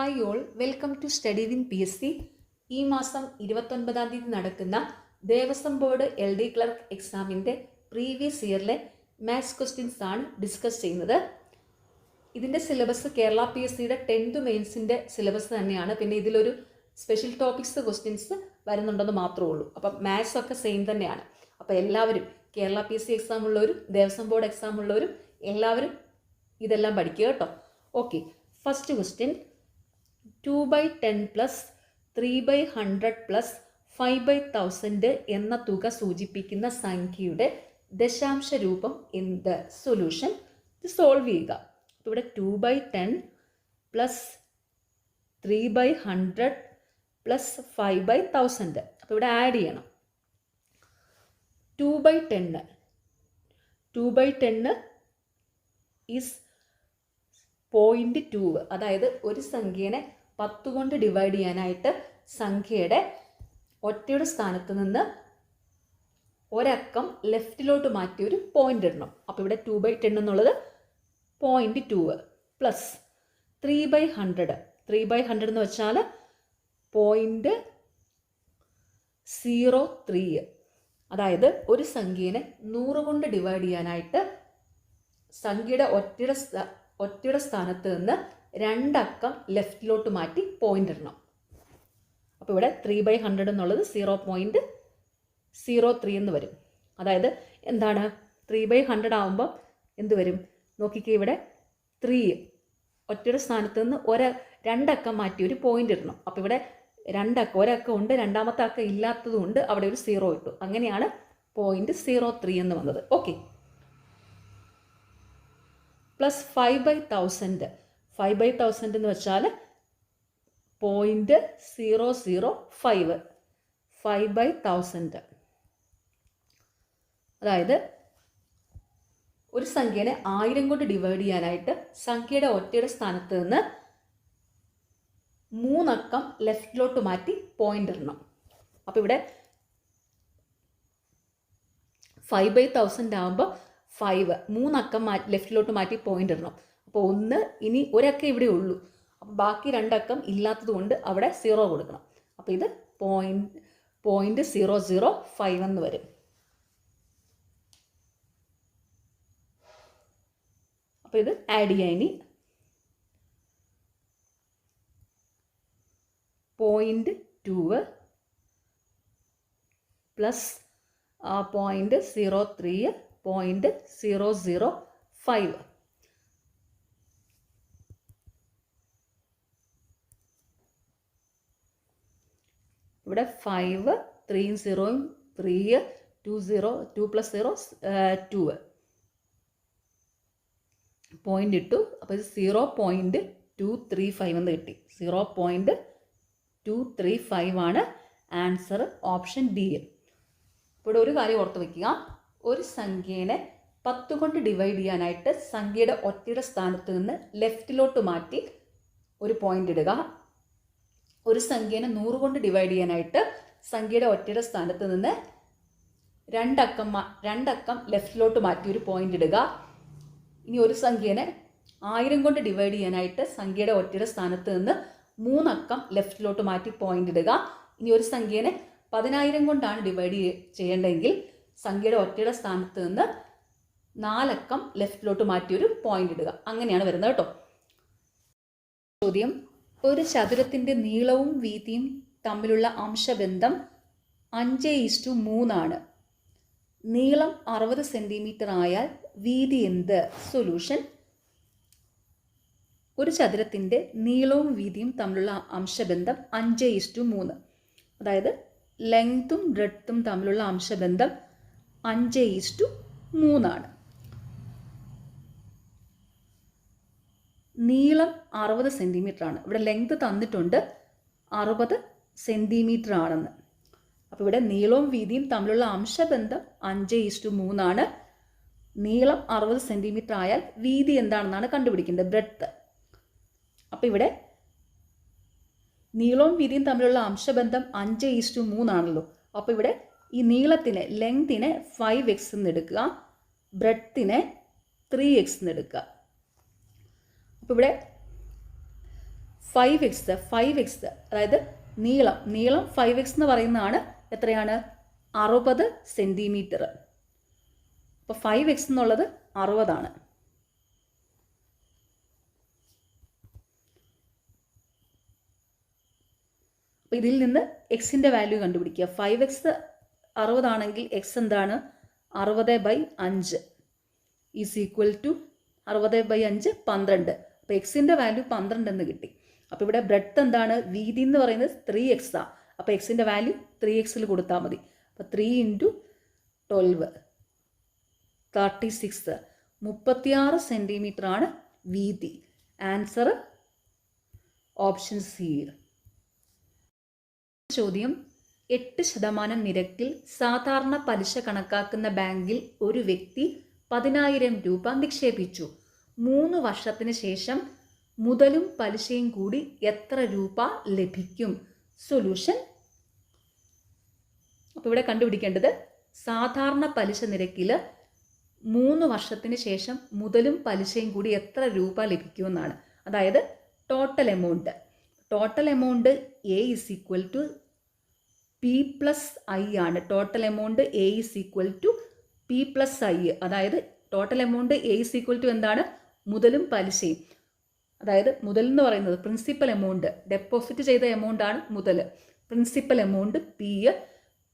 Hi all, welcome to study win PSC. ഈ മാസം 29-ാം തീയതി നടക്കുന്ന ദേവസ്വം ബോർഡ് LD ക്ലർക്ക് എക്സാമിൻ്റെ പ്രീവിയസ് ഇയറിലെ മാത്സ് ക്വസ്റ്റ്യൻസ് ആണ് ഡിസ്കസ് ചെയ്യുന്നത്. ഇതിൻ്റെ സിലബസ് കേരള PSCയുടെ 10th മെയിൻസിൻ്റെ സിലബസ് തന്നെയാണ്. പിന്നെ ഇതിലൊരു സ്പെഷ്യൽ ടോപ്പിക്സ് ക്വസ്റ്റ്യൻസ് വരുന്നുണ്ടെന്ന് മാത്രമേ ഉള്ളൂ. അപ്പം മാത്സ് ഒക്കെ സെയിം തന്നെയാണ്. അപ്പോൾ എല്ലാവരും കേരള PSC എക്സാം ഉള്ളവരും ദേവസ്വം ബോർഡ് എക്സാം ഉള്ളവരും എല്ലാവരും ഇതെല്ലാം പഠിക്കുക കേട്ടോ. Okay, first question, 2/10 plus 3/100 plus 5/1000 എന്ന തുക സൂചിപ്പിക്കുന്ന സംഖ്യയുടെ ദശാംശ രൂപം എന്ത്? സൊല്യൂഷൻ. ഇത് സോൾവ് ചെയ്യുക. അപ്പോൾ ഇവിടെ 2/10 പ്ലസ് 3/100 പ്ലസ് 5/1000. അപ്പോൾ ഇവിടെ ആഡ് ചെയ്യണം. 2/10 ഈസ് 0.2. അതായത് ഒരു സംഖ്യനെ 10 കൊണ്ട് ഡിവൈഡ് ചെയ്യാനായിട്ട് സംഖ്യയുടെ ഒറ്റയുടെ സ്ഥാനത്ത് നിന്ന് ഒരക്കം ലെഫ്റ്റിലോട്ട് മാറ്റി ഒരു പോയിന്റ് ഇടണം. അപ്പോൾ ഇവിടെ 2/10 എന്നുള്ളത് 0.2 പ്ലസ് 3/100 എന്ന് വെച്ചാൽ 0.03. അതായത് ഒരു സംഖ്യനെ 100 കൊണ്ട് ഡിവൈഡ് ചെയ്യാനായിട്ട് സംഖ്യയുടെ ഒറ്റയുടെ സ്ഥാനത്ത് നിന്ന് 2 അക്കം ലെഫ്റ്റിലോട്ട് മാറ്റി പോയിന്റ് ഇടണം. അപ്പോൾ ഇവിടെ 3/100 എന്നുള്ളത് 0.03 എന്ന് വരും. അതായത് എന്താണ് 3/100 ആകുമ്പോൾ എന്ത് വരും നോക്കിക്കേ, ഇവിടെ 3 ഒറ്റയുടെ സ്ഥാനത്ത് നിന്ന് 2 അക്കം മാറ്റി ഒരു പോയിന്റ് ഇടണം. അപ്പോൾ ഇവിടെ 2 അക്കം, ഒരക്കം ഉണ്ട്, രണ്ടാമത്തെ അക്കം ഇല്ലാത്തതുകൊണ്ട് അവിടെ ഒരു 0 ഇട്ടു. അങ്ങനെയാണ് 0.03 എന്ന് വന്നത്. Okay, plus 5/1000. 5/1000 എന്ന് വെച്ചാൽ 0.005. 5/1000 അതായത് ഒരു സംഖ്യനെ 1000 കൊണ്ട് ഡിവൈഡ് ചെയ്യാനായിട്ട് സംഖ്യയുടെ ഒറ്റയുടെ സ്ഥാനത്ത് നിന്ന് 3 അക്കം ലെഫ്റ്റിലോട്ട് മാറ്റി പോയിന്റ് ഇടണം. അപ്പോൾ ഇവിടെ 5/1000 ആകുമ്പോൾ 3 അക്കം ലെഫ്റ്റിലോട്ട് മാറ്റി പോയിന്റ് ഇടണം. അപ്പോൾ 1, ഇനി ഒരക്കം ഇവിടെ ഉള്ളൂ, അപ്പോൾ ബാക്കി 2 അക്കം ഇല്ലാത്തത് കൊണ്ട് അവിടെ 0 കൊടുക്കണം. അപ്പോൾ ഇത് 0.005 എന്ന് വരും. അപ്പോൾ ഇത് ആഡ് ചെയ്യാൻ ഇനി 0.2 പ്ലസ് 0.03 0.005. ഇവിടെ 5 3 0 3 2 0 2 പ്ലസ് 0 2 പോയിന്റ് ഇട്ടു. അപ്പോൾ ഇത് 0.235 എന്ന് കിട്ടി. 0.235 ആണ് ആൻസർ, ഓപ്ഷൻ ഡി. ഇവിടെ ഒരു കാര്യം ഓർത്ത് വയ്ക്കുക, ഒരു സംഖ്യനെ 10 കൊണ്ട് ഡിവൈഡ് ചെയ്യാനായിട്ട് സംഖ്യയുടെ ഒറ്റയുടെ സ്ഥാനത്ത് നിന്ന് ലെഫ്റ്റിലോട്ട് മാറ്റി ഒരു പോയിന്റ് ഇടുക. ഒരു സംഖ്യനെ 100 കൊണ്ട് ഡിവൈഡ് ചെയ്യാനായിട്ട് സംഖ്യയുടെ ഒറ്റയുടെ സ്ഥാനത്ത് നിന്ന് 2 അക്കം ലെഫ്റ്റിലോട്ട് മാറ്റി ഒരു പോയിന്റ് ഇടുക. ഇനി ഒരു സംഖ്യനെ 1000 കൊണ്ട് ഡിവൈഡ് ചെയ്യാനായിട്ട് സംഖ്യയുടെ ഒറ്റയുടെ സ്ഥാനത്ത് നിന്ന് 3 അക്കം ലെഫ്റ്റിലോട്ട് മാറ്റി പോയിന്റ് ഇടുക. ഇനി ഒരു സംഖ്യനെ 10,000 കൊണ്ടാണ് ഡിവൈഡ് ചെയ്യേണ്ടതെങ്കിൽ സംഖ്യയുടെ ഒറ്റയുടെ സ്ഥാനത്ത് നിന്ന് 4 അക്കം ലെഫ്റ്റിലോട്ട് മാറ്റി ഒരു പോയിന്റ് ഇടുക. അങ്ങനെയാണ് വരുന്നത് കേട്ടോ. ചോദ്യം, ഒരു ചതുരത്തിൻ്റെ നീളവും വീതിയും തമ്മിലുള്ള അംശബന്ധം 5:3 ആണ്. നീളം 60 സെൻറ്റിമീറ്റർ ആയാൽ വീതി എന്ത്? സൊല്യൂഷൻ. ഒരു ചതുരത്തിൻ്റെ നീളവും വീതിയും തമ്മിലുള്ള അംശബന്ധം 5:3. അതായത് ലെങ്ത്തും ബ്രെഡ്ത്തും തമ്മിലുള്ള അംശബന്ധം 5:3 ആണ്. നീളം 60 സെൻറ്റിമീറ്റർ ആണ്. ഇവിടെ ലെങ്ത് തന്നിട്ടുണ്ട് 60 സെൻറ്റിമീറ്റർ ആണെന്ന്. അപ്പോൾ ഇവിടെ നീളവും വീതിയും തമ്മിലുള്ള അംശബന്ധം 5:3 ആണ്. നീളം 60 സെൻറ്റിമീറ്റർ ആയാൽ വീതി എന്താണെന്നാണ് കണ്ടുപിടിക്കേണ്ടത്, ബ്രെഡ്ത്ത്. അപ്പോൾ ഇവിടെ നീളവും വീതിയും തമ്മിലുള്ള അംശബന്ധം 5:3 ആണല്ലോ. അപ്പോൾ ഇവിടെ ഈ നീളത്തിനെ, ലെങ്തിനെ 5x എന്ന് എടുക്കുക, ബ്രെഡ്ത്തിനെ 3x എന്ന് എടുക്കുക. അപ്പോൾ ഇവിടെ 5x അതായത് നീളം 5x എന്ന് പറയുന്നതാണ് എത്രയാണ് 60 സെൻറ്റിമീറ്റർ. അപ്പോൾ 5x എന്നുള്ളത് 60 അപ്പോൾ ഇതിൽ നിന്ന് എക്സിൻ്റെ വാല്യൂ കണ്ടുപിടിക്കുക. 5x 60 ആണെങ്കിൽ എക്സ് എന്താണ് 60/5 ഈസ് ഈക്വൽ ടു 60/5 12. അപ്പോൾ എക്സിൻ്റെ വാല്യൂ 12 എന്ന് കിട്ടി. അപ്പോൾ ഇവിടെ ബ്രെഡ്ത്ത് എന്താണ് വീതി എന്ന് പറയുന്നത് 3x ആണ്. അപ്പോൾ എക്സിൻ്റെ വാല്യൂ 3xൽ കൊടുത്താൽ മതി. അപ്പോൾ 3 × 12 36 36 സെൻറ്റിമീറ്റർ ആണ് വീതി. Answer option C. ചോദ്യം 8% നിരക്കിൽ സാധാരണ പലിശ കണക്കാക്കുന്ന ബാങ്കിൽ ഒരു വ്യക്തി 10,000 രൂപ നിക്ഷേപിച്ചു. 3 വർഷത്തിന് ശേഷം മുതലും പലിശയും കൂടി എത്ര രൂപ ലഭിക്കും? സൊല്യൂഷൻ. അപ്പോൾ ഇവിടെ കണ്ടുപിടിക്കേണ്ടത് സാധാരണ പലിശ നിരക്കിൽ 3 വർഷത്തിന് ശേഷം മുതലും പലിശയും കൂടി എത്ര രൂപ ലഭിക്കുമെന്നാണ്. അതായത് total amount A is equal to P plus I ആണ്. Total amount A is equal to P plus I. അതായത് total amount A is equal to എന്താണ് മുതലും പലിശയും. അതായത് മുതൽ എന്ന് പറയുന്നത് പ്രിൻസിപ്പൽ എമൗണ്ട്, ഡെപ്പോസിറ്റ് ചെയ്ത എമൗണ്ട് ആണ് മുതൽ. പ്രിൻസിപ്പൽ എമൗണ്ട് പി,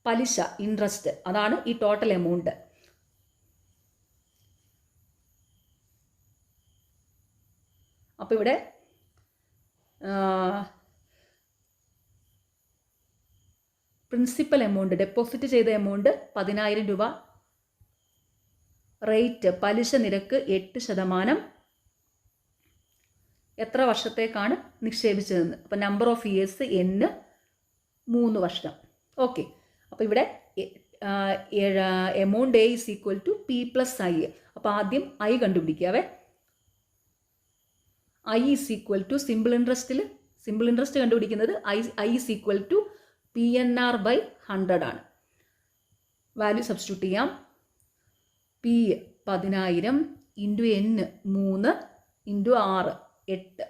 പലിശ ഇൻട്രസ്റ്റ്, അതാണ് ഈ ടോട്ടൽ എമൗണ്ട്. അപ്പോൾ ഇവിടെ പ്രിൻസിപ്പൽ എമൗണ്ട്, ഡെപ്പോസിറ്റ് ചെയ്ത എമൗണ്ട് 10,000 രൂപ. റേറ്റ് പലിശ നിരക്ക് 8%. എത്ര വർഷത്തേക്കാണ് നിക്ഷേപിച്ചതെന്ന്. അപ്പോൾ നമ്പർ ഓഫ് ഇയേഴ്സ് n 3 വർഷം. ഓക്കെ. അപ്പോൾ ഇവിടെ amount A is equal to P plus I. അപ്പോൾ ആദ്യം ഐ കണ്ടുപിടിക്കാവേ. I is equal to simple interest കണ്ടുപിടിക്കുന്നത് I is equal to PNR/100 ആണ്. വാല്യൂ സബ്സ്റ്റിറ്റ്യൂട്ട് ചെയ്യാം. P 10,000 into n 3 into 6 8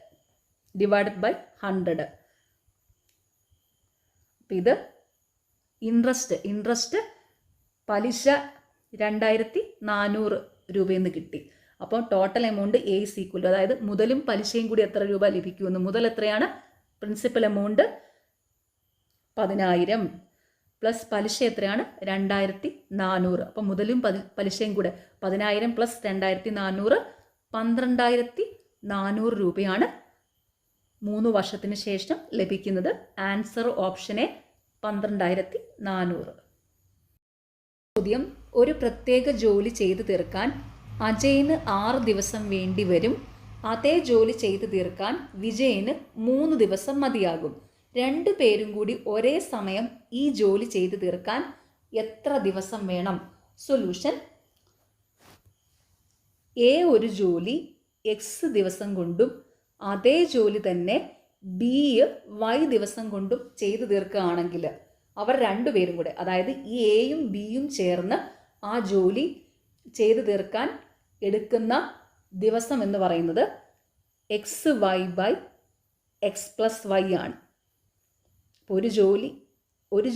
divided by 100. അപ്പം ഇത് ഇൻട്രസ്റ്റ് പലിശ 2,400 രൂപയെന്ന് കിട്ടി. അപ്പോൾ total amount A is equal to, അതായത് മുതലും പലിശയും കൂടി എത്ര രൂപ ലഭിക്കുമെന്ന്. മുതൽ എത്രയാണ് പ്രിൻസിപ്പൽ എമൗണ്ട് 10,000 പ്ലസ് പലിശ എത്രയാണ് 2,400. അപ്പം മുതലും പലിശയും കൂടെ 10,000 പ്ലസ് 2,400 12,400 രൂപയാണ് 3 വർഷത്തിന് ശേഷം ലഭിക്കുന്നത്. Answer option A 12,400. ചോദ്യം ഒരു പ്രത്യേക ജോലി ചെയ്തു തീർക്കാൻ അജയിന് 6 ദിവസം വേണ്ടി വരും. അതേ ജോലി ചെയ്തു തീർക്കാൻ വിജയന് 3 ദിവസം മതിയാകും. 2 പേരും കൂടി ഒരേ സമയം ഈ ജോലി ചെയ്തു തീർക്കാൻ എത്ര ദിവസം വേണം? സൊല്യൂഷൻ. എ ഒരു ജോലി എക്സ് ദിവസം കൊണ്ടും അതേ ജോലി തന്നെ ബി വൈ ദിവസം കൊണ്ടും ചെയ്തു തീർക്കുകയാണെങ്കിൽ അവർ 2 പേരും കൂടെ, അതായത് ഈ എയും ബിയും ചേർന്ന് ആ ജോലി ചെയ്തു തീർക്കാൻ എടുക്കുന്ന ദിവസം എന്ന് പറയുന്നത് XY/X+Y ആണ്. ഒരു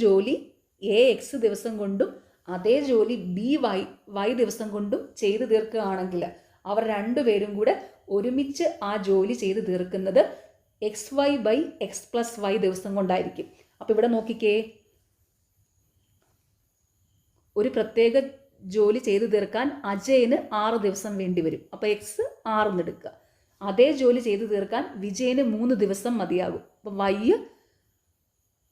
ജോലി എ എക്സ് ദിവസം കൊണ്ടും അതേ ജോലി ബി വൈ ദിവസം കൊണ്ടും ചെയ്തു തീർക്കുകയാണെങ്കിൽ അവർ 2 പേരും കൂടെ ഒരുമിച്ച് ആ ജോലി ചെയ്തു തീർക്കുന്നത് XY/X+Y ദിവസം കൊണ്ടായിരിക്കും. അപ്പോൾ ഇവിടെ നോക്കിക്കേ, ഒരു പ്രത്യേക ജോലി ചെയ്തു തീർക്കാൻ അജയന് 6 ദിവസം വേണ്ടി വരും. അപ്പോൾ എക്സ് 6 എടുക്കുക. അതേ ജോലി ചെയ്തു തീർക്കാൻ വിജയന് 3 ദിവസം മതിയാകും. അപ്പോൾ വൈ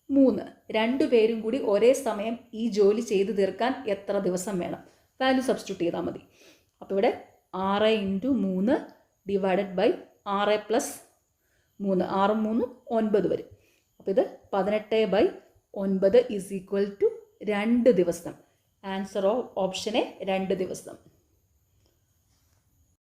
3. 2 പേരും കൂടി ഒരേ സമയം ഈ ജോലി ചെയ്തു തീർക്കാൻ എത്ര ദിവസം വേണം? വാല്യൂ സബ്സ്റ്റിറ്റ്യൂട്ട് ചെയ്താൽ മതി. അപ്പോൾ ഇവിടെ 6 × 3 ഡിവൈഡഡ് ബൈ 6 + 3, 6 3 9 വരും. അപ്പോൾ ഇത് 18/9 ഈസ് ഈക്വൽ ടു 2 ദിവസം. ആൻസർ ഓപ്ഷൻ എ 2 ദിവസം.